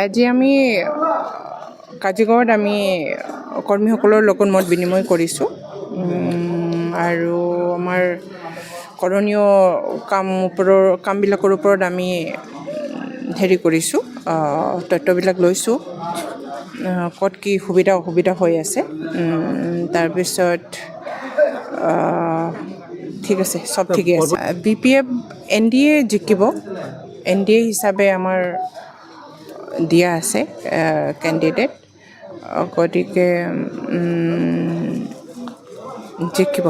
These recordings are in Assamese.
আজি আমি কাজিগড়ত আমি কৰ্মীসকলৰ লগত মত বিনিময় কৰিছোঁ আৰু আমাৰ কৰণীয় কামবিলাকৰ ওপৰত আমি হেৰি কৰিছোঁ, তথ্যবিলাক লৈছোঁ, ক'ত কি সুবিধা অসুবিধা হৈ আছে। তাৰপিছত ঠিক আছে, চব ঠিকে আছে। BPF NDA জিকিব, NDA হিচাপে আমাৰ দিয়া আছে কেণ্ডিডেট, গতিকে জিকিব।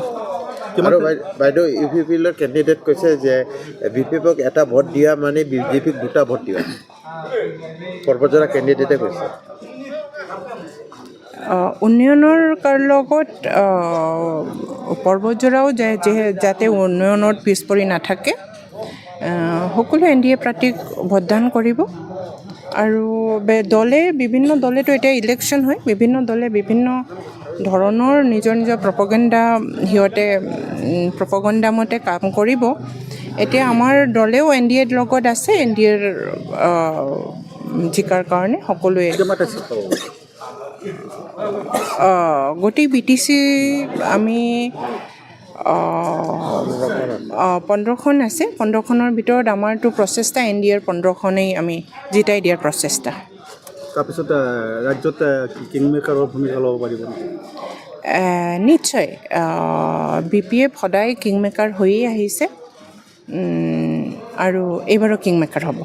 আৰু বাইদেউ UPPৰ কেণ্ডিডেট কৈছে যে BPFক এটা ভোট দিয়া মানে BJPক দুটা ভোট দিয়া, পৰ্বতজৰা কেণ্ডিডেটে কৈছে। উন্নয়নৰ লগত পৰ্বতজৰাও যাতে উন্নয়নত পিছ পৰি নাথাকে, সকলো NDA প্ৰাৰ্থীক ভোটদান কৰিব। আৰু বিভিন্ন দলেতো এতিয়া ইলেকশ্যন হয়, বিভিন্ন দলে বিভিন্ন ধৰণৰ নিজৰ প্ৰপগেণ্ডা মতে কাম কৰিব। এতিয়া আমাৰ দলেও NDAৰ লগত আছে, NDAৰ জিকাৰ কাৰণে সকলোৱে গোটেই BTC আমি 15খন আছে, 15খনৰ ভিতৰত আমাৰতো প্ৰচেষ্টা NDAৰ 15খনেই আমি জিতাই দিয়াৰ প্ৰচেষ্টা। তাৰপিছত ৰাজ্যত কিংমেকাৰৰ ভূমিকা ল'ব পাৰিব নিশ্চয়। BPF সদায় কিংমেকাৰ হৈয়ে আহিছে আৰু এইবাৰো কিংমেকাৰ হ'ব।